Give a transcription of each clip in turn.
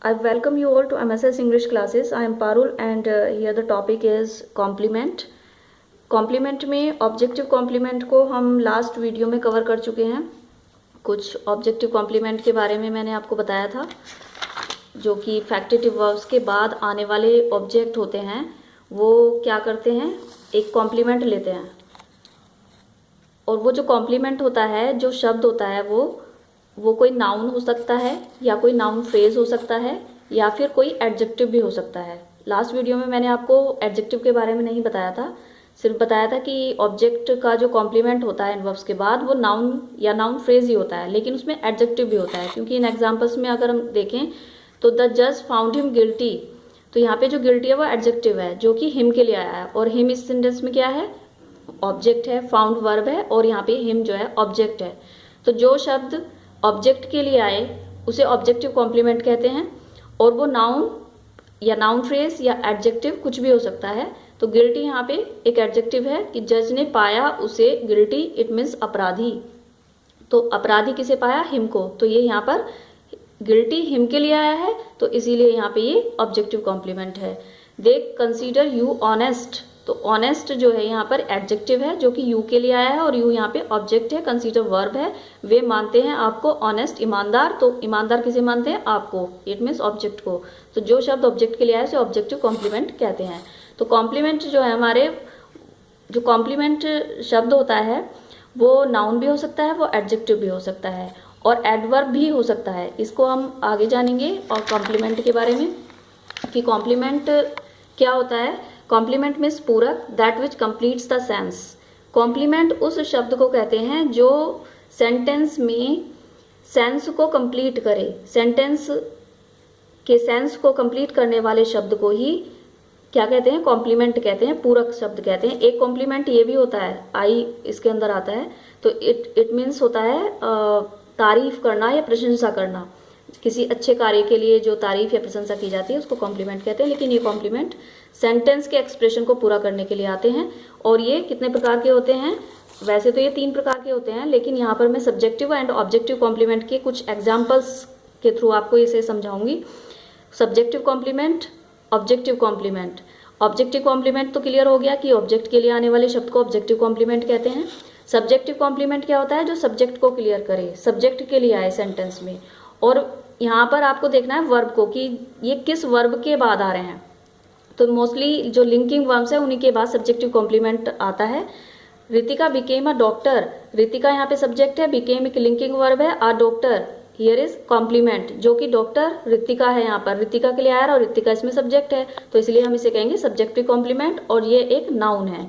I welcome you all to MSS English classes. I am Parul and here the topic is complement. Complement में objective complement को हम last video में cover कर चुके हैं। कुछ ऑब्जेक्टिव कॉम्प्लीमेंट के बारे में मैंने आपको बताया था, जो कि फैक्टिटिव वर्ब्स के बाद आने वाले ऑब्जेक्ट होते हैं वो क्या करते हैं, एक कॉम्प्लीमेंट लेते हैं। और वो जो कॉम्प्लीमेंट होता है, जो शब्द होता है, वो कोई नाउन हो सकता है या कोई नाउन फ्रेज हो सकता है या फिर कोई एडजेक्टिव भी हो सकता है। लास्ट वीडियो में मैंने आपको एडजेक्टिव के बारे में नहीं बताया था, सिर्फ बताया था कि ऑब्जेक्ट का जो कॉम्प्लीमेंट होता है वर्ब्स के बाद वो नाउन या नाउन फ्रेज ही होता है, लेकिन उसमें एडजेक्टिव भी होता है। क्योंकि इन एग्जाम्पल्स में अगर हम देखें तो द जज फाउंड हिम गिल्टी, तो यहाँ पे जो गिल्टी है वो एडजेक्टिव है जो कि हिम के लिए आया है, और हिम इस सेंटेंस में क्या है, ऑब्जेक्ट है, फाउंड वर्ब है, और यहाँ पे हिम जो है ऑब्जेक्ट है। तो जो शब्द ऑब्जेक्ट के लिए आए उसे ऑब्जेक्टिव कॉम्प्लीमेंट कहते हैं, और वो नाउन या नाउन फ्रेज या एडजेक्टिव कुछ भी हो सकता है। तो गिल्टी यहाँ पे एक एडजेक्टिव है कि जज ने पाया उसे गिल्टी, इट मीन्स अपराधी। तो अपराधी किसे पाया, हिम को, तो ये यहाँ पर गिल्टी हिम के लिए आया है, तो इसीलिए यहाँ पे ये ऑब्जेक्टिव कॉम्प्लीमेंट है। दे कंसीडर यू ऑनेस्ट, तो ऑनेस्ट जो है यहाँ पर एडजेक्टिव है जो कि यू के लिए आया है, और यू यहाँ पे ऑब्जेक्ट है, कंसीडर वर्ब है। वे मानते हैं आपको ऑनेस्ट, ईमानदार, तो ईमानदार किसे मानते हैं, आपको, इट मीन्स ऑब्जेक्ट को। तो जो शब्द ऑब्जेक्ट के लिए आया है उसे ऑब्जेक्टिव कॉम्प्लीमेंट कहते हैं। तो कॉम्प्लीमेंट जो है, हमारे जो कॉम्प्लीमेंट शब्द होता है वो नाउन भी हो सकता है, वो एडजेक्टिव भी हो सकता है, और एडवर्ब भी हो सकता है। इसको हम आगे जानेंगे और कॉम्प्लीमेंट के बारे में कि कॉम्प्लीमेंट क्या होता है। कॉम्प्लीमेंट मीन्स पूरक, that which completes the sense. Complement उस शब्द को कहते हैं जो सेंटेंस में सेंस को कंप्लीट करे, सेंटेंस के सेंस को कंप्लीट करने वाले शब्द को ही क्या कहते हैं, कॉम्प्लीमेंट कहते हैं, पूरक शब्द कहते हैं। एक कॉम्प्लीमेंट ये भी होता है, आई इसके अंदर आता है, तो इट मीन्स होता है तारीफ करना या प्रशंसा करना। किसी अच्छे कार्य के लिए जो तारीफ या प्रशंसा की जाती है उसको कॉम्प्लीमेंट कहते हैं। लेकिन ये कॉम्प्लीमेंट सेंटेंस के एक्सप्रेशन को पूरा करने के लिए आते हैं। और ये कितने प्रकार के होते हैं, वैसे तो ये 3 प्रकार के होते हैं, लेकिन यहाँ पर मैं सब्जेक्टिव एंड ऑब्जेक्टिव कॉम्प्लीमेंट के कुछ एग्जाम्पल्स के थ्रू आपको इसे समझाऊंगी। Subjective complement, objective complement. Objective complement तो क्लियर हो गया कि ऑब्जेक्ट के लिए आने वाले शब्द को ऑब्जेक्टिव कॉम्प्लीमेंट कहते हैं। सब्जेक्टिव कॉम्प्लीमेंट क्या होता है, जो सब्जेक्ट को क्लियर करे, सब्जेक्ट के लिए आए सेंटेंस में। और यहाँ पर आपको देखना है वर्ब को कि ये किस वर्ब के बाद आ रहे हैं। तो मोस्टली जो लिंकिंग वर्ब्स है उन्हीं के बाद सब्जेक्टिव कॉम्प्लीमेंट आता है। Ritika became a doctor, Ritika यहाँ पे सब्जेक्ट है, बिकेम एक लिंकिंग वर्ब है, a doctor here is complement, जो कि डॉक्टर रितिका है, यहाँ पर रितिका के लिए आया और रितिका इसमें सब्जेक्ट है, तो इसलिए हम इसे कहेंगे सब्जेक्टिव कॉम्प्लीमेंट, और ये एक नाउन है।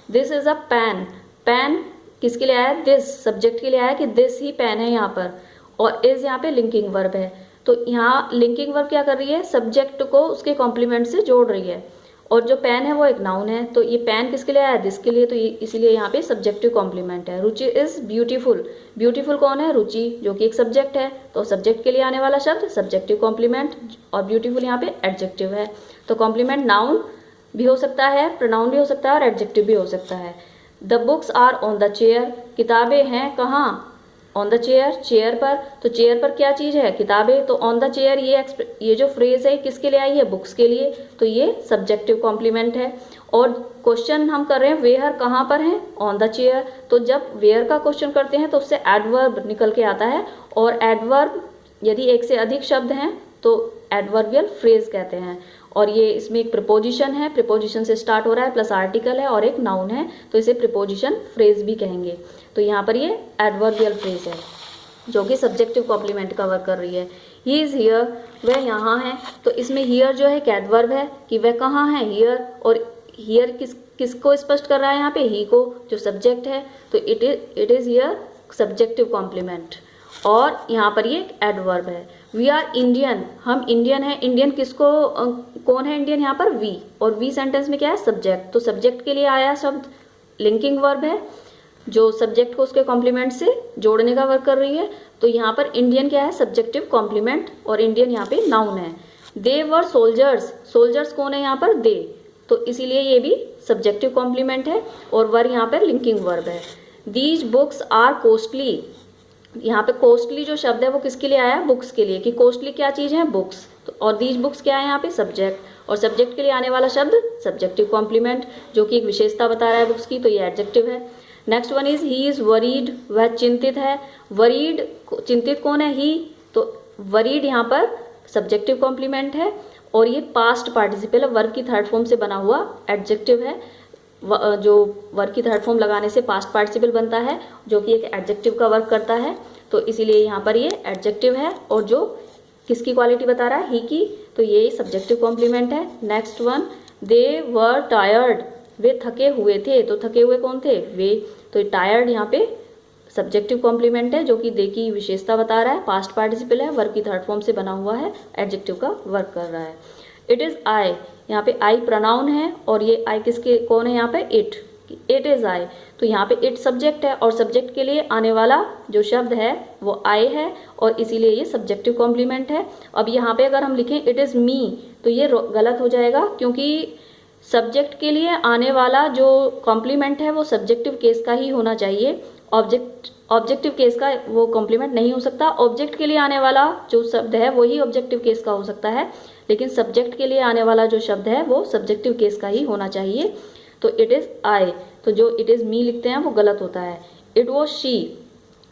This is a pen, pen किसके लिए आया है, दिस सब्जेक्ट के लिए आया कि दिस ही पेन है यहाँ पर, और इज यहाँ पे लिंकिंग वर्ब है। तो यहाँ लिंकिंग वर्ब क्या कर रही है, सब्जेक्ट को उसके कॉम्प्लीमेंट से जोड़ रही है, और जो पेन है वो एक नाउन है, तो ये पेन किसके लिए आया, दिस के लिए, तो इसीलिए यहाँ पे सब्जेक्टिव कॉम्प्लीमेंट है। रुचि इज ब्यूटीफुल, ब्यूटीफुल कौन है, रुचि, जो कि एक सब्जेक्ट है, तो सब्जेक्ट के लिए आने वाला शब्द सब्जेक्टिव कॉम्प्लीमेंट, और ब्यूटीफुल यहाँ पे एडजेक्टिव है। तो कॉम्प्लीमेंट नाउन भी हो सकता है, प्रोनाउन भी हो सकता है, और एडजेक्टिव भी हो सकता है। The books are on the chair, किताबें हैं कहाँ, ऑन द चेयर, चेयर पर, तो चेयर पर क्या चीज है, किताबें, तो ऑन द चेयर ये जो फ्रेज है किसके लिए आई है, बुक्स के लिए, तो ये सब्जेक्टिव कॉम्प्लीमेंट है। और क्वेश्चन हम कर रहे हैं वेयर कहाँ पर है, ऑन द चेयर, तो जब वेयर का क्वेश्चन करते हैं तो उससे एडवर्ब निकल के आता है, और एडवर्ब यदि एक से अधिक शब्द हैं तो एडवर्बियल फ्रेज कहते हैं। और ये इसमें एक प्रिपोजिशन है, प्रिपोजिशन से स्टार्ट हो रहा है, प्लस आर्टिकल है और एक नाउन है, तो इसे प्रिपोजिशन फ्रेज भी कहेंगे। तो यहाँ पर ये एडवर्बियल फ्रेज है जो कि सब्जेक्टिव कॉम्प्लीमेंट कवर कर रही है। ही इज हियर, वह यहाँ है, तो इसमें हियर जो है एक एडवर्ब है कि वह कहाँ है, हियर, और हियर किसको स्पष्ट कर रहा है यहाँ पे, ही को, जो सब्जेक्ट है, तो it is here subjective complement. और यहाँ पर ये एक एडवर्ब है। वी आर इंडियन, हम इंडियन है, इंडियन किसको, कौन है इंडियन यहाँ पर, वी, और वी सेंटेंस में क्या है, सब्जेक्ट, तो सब्जेक्ट के लिए आया शब्द लिंकिंग वर्ब है जो सब्जेक्ट को उसके कॉम्प्लीमेंट से जोड़ने का वर्क कर रही है। तो यहाँ पर इंडियन क्या है, सब्जेक्टिव कॉम्प्लीमेंट, और इंडियन यहाँ पे नाउन है। दे वर सोल्जर्स, सोल्जर्स कौन है यहाँ पर, दे, तो इसीलिए ये भी सब्जेक्टिव कॉम्प्लीमेंट है, और वर यहाँ पर लिंकिंग वर्ब है। दीज बुक्स आर कॉस्टली, यहाँ पे कॉस्टली जो शब्द है वो किसके लिए आया है, बुक्स के लिए, कि कॉस्टली क्या चीज़ है, बुक्स। तो और दीज बुक्स क्या है यहाँ पे, सब्जेक्ट, और सब्जेक्ट के लिए आने वाला शब्द सब्जेक्टिव कॉम्प्लीमेंट, जो कि एक विशेषता बता रहा है बुक्स की, तो ये एडजेक्टिव है। Next one is he is worried, वह चिंतित है। वरीड, चिंतित कौन है, ही, तो वरीड यहाँ पर सब्जेक्टिव कॉम्प्लीमेंट है, और ये पास्ट पार्टिसिपल है, वर्ब की थर्ड फॉर्म से बना हुआ एडजेक्टिव है। जो वर्ब की थर्ड फॉर्म लगाने से पास्ट पार्टिसिपल बनता है, जो कि एक एडजेक्टिव का वर्क करता है, तो इसीलिए यहाँ पर ये एडजेक्टिव है, और जो किसकी क्वालिटी बता रहा है, ही की, तो ये सब्जेक्टिव कॉम्प्लीमेंट है। Next one, they were tired, वे थके हुए थे, तो थके हुए कौन थे, वे, तो टायर्ड यहाँ पे सब्जेक्टिव कॉम्प्लीमेंट है, जो कि दे की विशेषता बता रहा है, पास्ट पार्टिसिपल है, वर्ब की थर्ड फॉर्म से बना हुआ है, एडजेक्टिव का वर्क कर रहा है। इट इज आई, यहाँ पे आई प्रोनाउन है, और ये आई किसके, कौन है यहाँ पे, इट, इट इज आई, तो यहाँ पे इट सब्जेक्ट है, और सब्जेक्ट के लिए आने वाला जो शब्द है वो आई है, और इसीलिए ये सब्जेक्टिव कॉम्प्लीमेंट है। अब यहाँ पे अगर हम लिखें इट इज मी, तो ये गलत हो जाएगा, क्योंकि सब्जेक्ट के लिए आने वाला जो कॉम्प्लीमेंट है वो सब्जेक्टिव केस का ही होना चाहिए, ऑब्जेक्टिव केस का वो कॉम्प्लीमेंट नहीं हो सकता। ऑब्जेक्ट के लिए आने वाला जो शब्द है वही ऑब्जेक्टिव केस का हो सकता है, लेकिन सब्जेक्ट के लिए आने वाला जो शब्द है वो सब्जेक्टिव केस का ही होना चाहिए। तो इट इज आई, तो जो इट इज मी लिखते हैं वो गलत होता है। इट वॉज शी,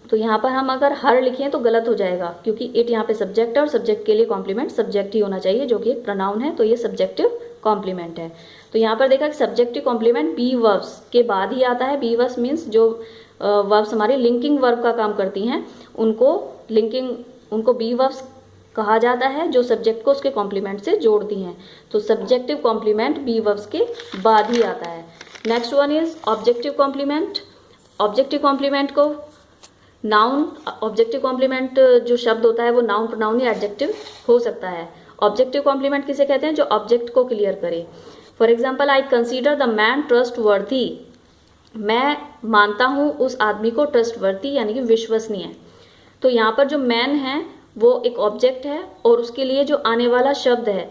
तो यहाँ पर हम अगर हर लिखें तो गलत हो जाएगा, क्योंकि इट यहाँ पे सब्जेक्ट है, और सब्जेक्ट के लिए कॉम्प्लीमेंट सब्जेक्ट ही होना चाहिए, जो कि एक प्रोनाउन है, तो ये सब्जेक्टिव कॉम्प्लीमेंट है। तो यहाँ पर देखा कि सब्जेक्टिव कॉम्प्लीमेंट बी वर्ब्स के बाद ही आता है। बी वर्ब्स मीन्स जो वर्ब्स हमारी लिंकिंग वर्ब का काम करती हैं, उनको बी वर्ब्स कहा जाता है, जो सब्जेक्ट को उसके कॉम्प्लीमेंट से जोड़ती हैं। तो सब्जेक्टिव कॉम्प्लीमेंट बी वर्ब्स के बाद ही आता है। Next one is objective complement. Objective complement को नाउन, ऑब्जेक्टिव कॉम्प्लीमेंट जो शब्द होता है वो नाउन, प्रोनाउन या एडजेक्टिव हो सकता है। ऑब्जेक्टिव कॉम्प्लीमेंट किसे कहते हैं, जो ऑब्जेक्ट को क्लियर करे। For example, I consider the man trust वर्दी, मैं मानता हूँ उस आदमी को ट्रस्ट वर्दी यानी कि विश्वसनीय। तो यहाँ पर जो मैन है वो एक ऑब्जेक्ट है, और उसके लिए जो आने वाला शब्द है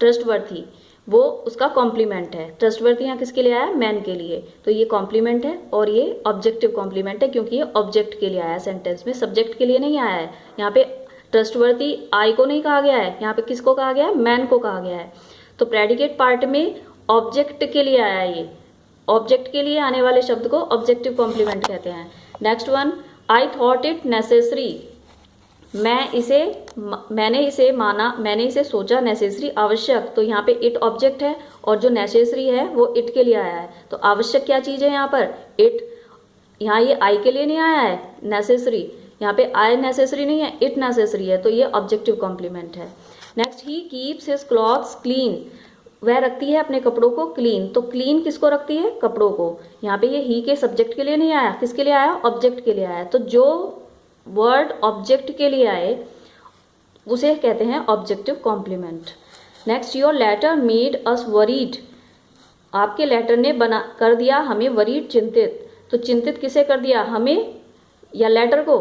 ट्रस्टवर्थी वो उसका कॉम्प्लीमेंट है। ट्रस्टवर्थी यहाँ किसके लिए आया, मैन के लिए, तो ये कॉम्प्लीमेंट है, और ये ऑब्जेक्टिव कॉम्प्लीमेंट है, क्योंकि ये ऑब्जेक्ट के लिए आया सेंटेंस में, सब्जेक्ट के लिए नहीं आया है। यहाँ पे ट्रस्टवर्थी आई को नहीं कहा गया है, यहाँ पे किसको कहा गया है, मैन को कहा गया है। तो प्रेडिकेट पार्ट में ऑब्जेक्ट के लिए आया है, ये ऑब्जेक्ट के लिए आने वाले शब्द को ऑब्जेक्टिव कॉम्प्लीमेंट कहते हैं। Next one, I thought it necessary, मैंने इसे सोचा नेसेसरी, आवश्यक, तो यहाँ पे इट ऑब्जेक्ट है, और जो नेसेसरी है वो इट के लिए आया है। तो आवश्यक क्या चीज़ है यहाँ पर, इट, यहाँ ये आई के लिए नहीं आया है नेसेसरी, यहाँ पे आई नेसेसरी नहीं है, इट नेसेसरी है, तो ये ऑब्जेक्टिव कॉम्प्लीमेंट है। Next, he keeps his clothes clean, वह रखती है अपने कपड़ों को क्लीन, तो क्लीन किसको रखती है, कपड़ों को। यहाँ पे ये ही के सब्जेक्ट के लिए नहीं आया, किसके लिए आया, ऑब्जेक्ट के लिए आया। तो जो वर्ड ऑब्जेक्ट के लिए आए उसे कहते हैं objective complement. Next, your letter made us worried, आपके लेटर ने बना कर दिया हमें वरीड, चिंतित। तो चिंतित किसे कर दिया, हमें या लेटर को,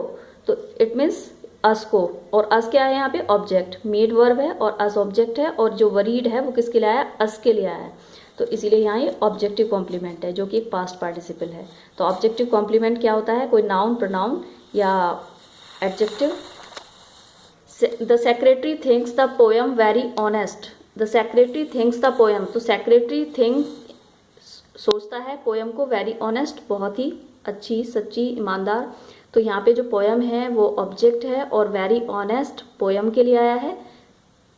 तो इट मीन्स अस को, और अस क्या है यहाँ पे, ऑब्जेक्ट। मेड वर्ब है और अस ऑब्जेक्ट है, और जो वरीड है वो किसके लिए आया, अस के लिए आया। तो इसीलिए यहाँ ये ऑब्जेक्टिव कॉम्प्लीमेंट है, जो कि एक पास्ट पार्टिसिपल है। तो ऑब्जेक्टिव कॉम्प्लीमेंट क्या होता है, कोई नाउन, प्रोनाउन या adjective. The secretary thinks the poem very honest, the secretary thinks the poem, तो सेक्रेटरी थिंक सोचता है पोएम को, वेरी ऑनेस्ट बहुत ही अच्छी, सच्ची, ईमानदार। तो यहाँ पे जो पोएम है वो ऑब्जेक्ट है, और वेरी ऑनेस्ट पोएम के लिए आया है,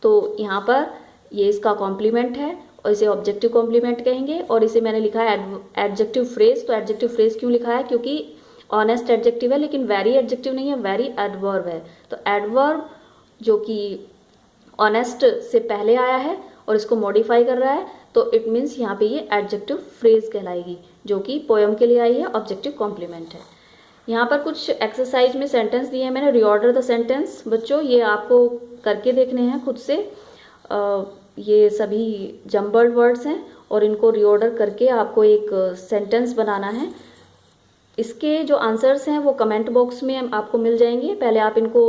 तो यहाँ पर ये इसका कॉम्प्लीमेंट है, और इसे ऑब्जेक्टिव कॉम्प्लीमेंट कहेंगे। और इसे मैंने लिखा है एडजेक्टिव फ्रेज, तो एडजेक्टिव फ्रेज क्यों लिखा है, क्योंकि ऑनेस्ट एडजेक्टिव है, लेकिन वेरी एडजेक्टिव नहीं है, वेरी एडवर्ब है। तो एडवर्ब जो कि ऑनेस्ट से पहले आया है और इसको मॉडिफाई कर रहा है, तो इट मीन्स यहाँ पे ये एडजेक्टिव फ्रेज कहलाएगी, जो कि पोएम के लिए आई है, ऑब्जेक्टिव कॉम्प्लीमेंट है। यहाँ पर कुछ एक्सरसाइज में सेंटेंस दिए हैं मैंने, रीऑर्डर द सेंटेंस। बच्चों ये आपको करके देखने हैं खुद से, ये सभी जम्बल्ड वर्ड्स हैं, और इनको रीऑर्डर करके आपको एक सेंटेंस बनाना है। इसके जो आंसर्स हैं वो कमेंट बॉक्स में आपको मिल जाएंगे, पहले आप इनको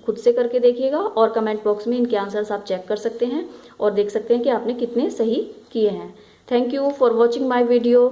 खुद से करके देखिएगा, और कमेंट बॉक्स में इनके आंसर्स आप चेक कर सकते हैं और देख सकते हैं कि आपने कितने सही किए हैं। Thank you for watching my video.